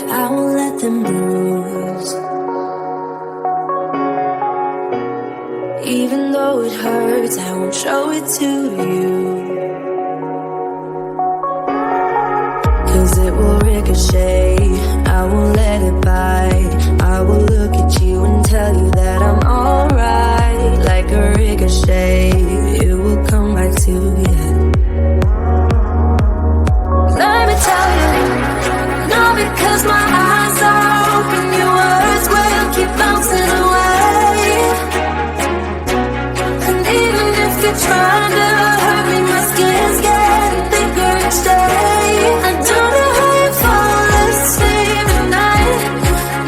I won't let them bruise. Even though it hurts, I won't show it to you. 'Cause it will ricochet, I won't let it bite. I will look at you and tell you that I'm alright. Like a ricochet, it will come back to you. Let me tell you, no, because my eyes are open, your words will keep bouncing away. And even if you're trying to hurt me, my skin's getting thicker each day. I don't know how you fall asleep at night,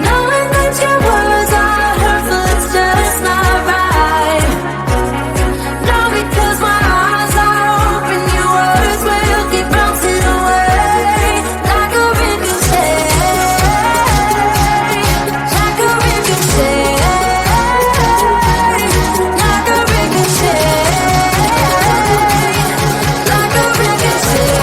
knowing that your words are hurtful, it's just not right. No, because my eyes are open, your words will keep bouncing away. Like a ricochet, like a ricochet, like a ricochet, like a ricochet.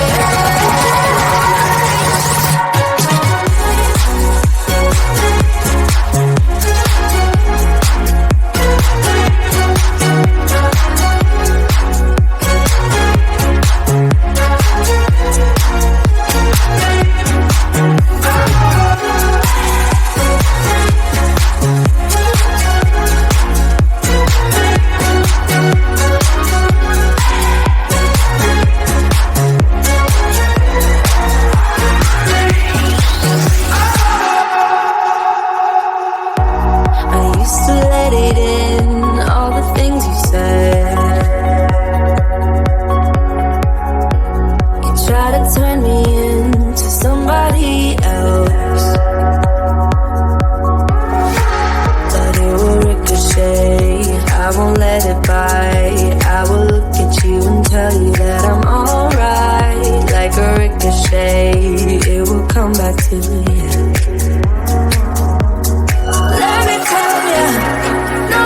I used to let it in, all the things you said. You try to turn me into somebody else, but it will ricochet, I won't let it bite. I will look at you and tell you that I'm alright. Like a ricochet, it will come back to you. Let me tell you, no,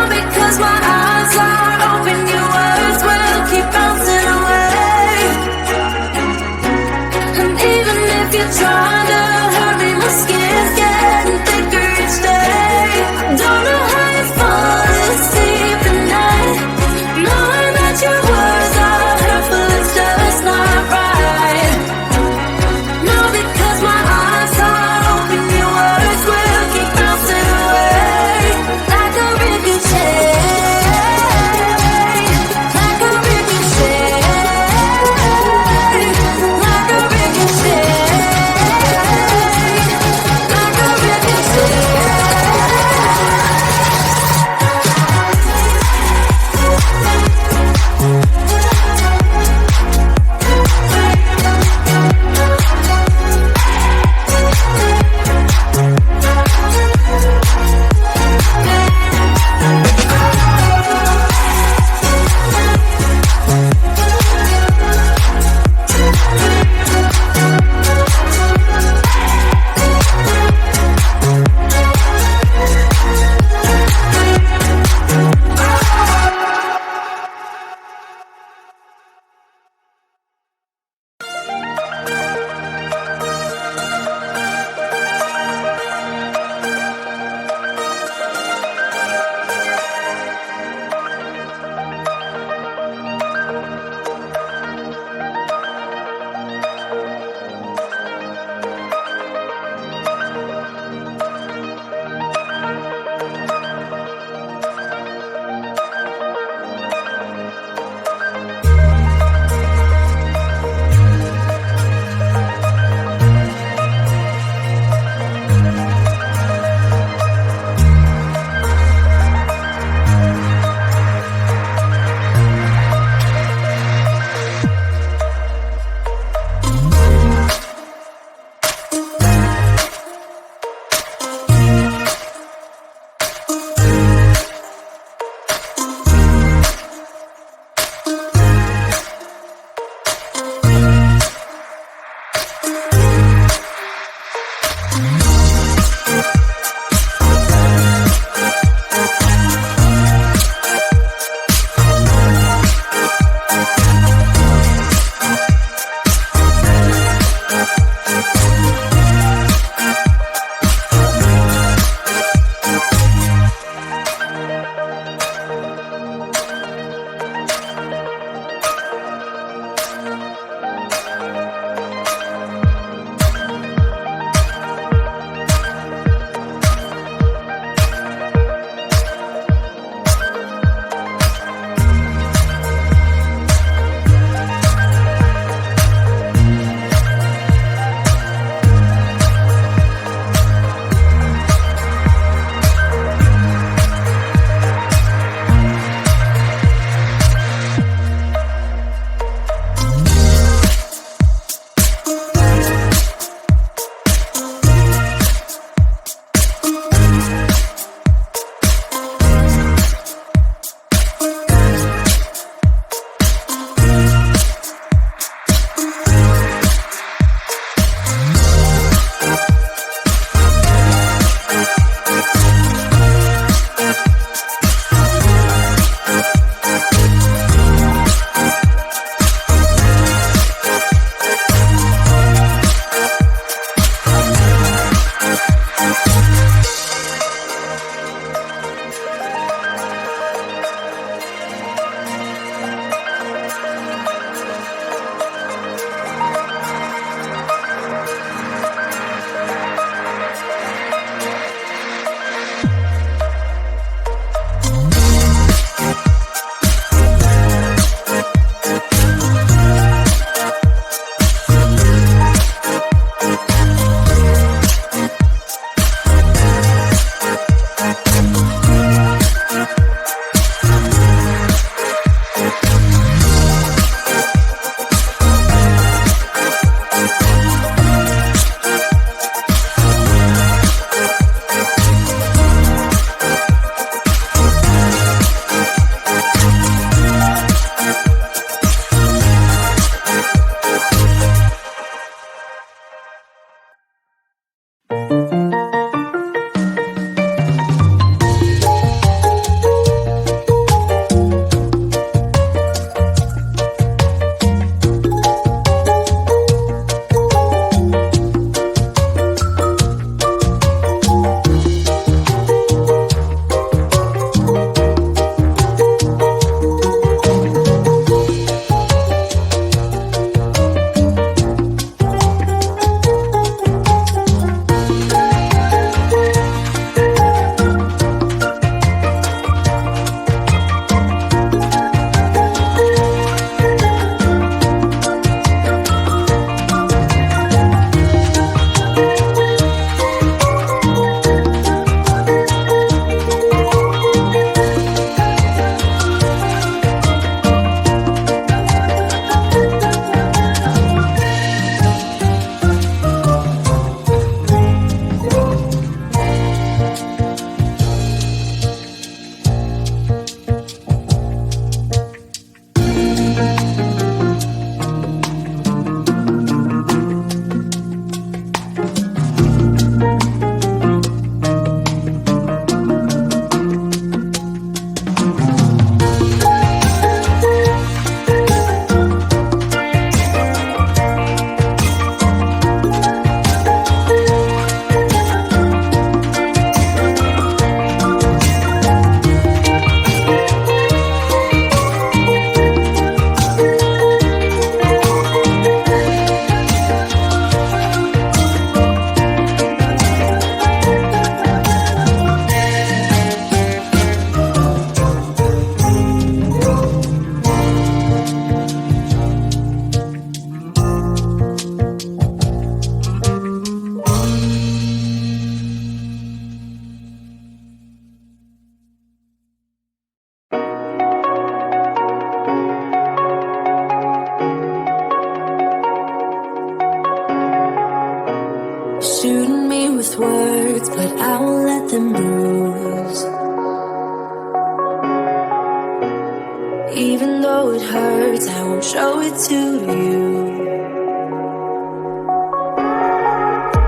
Even though it hurts, I won't show it to you.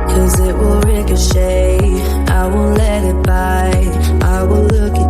'Cause it will ricochet, I won't let it bite. I will look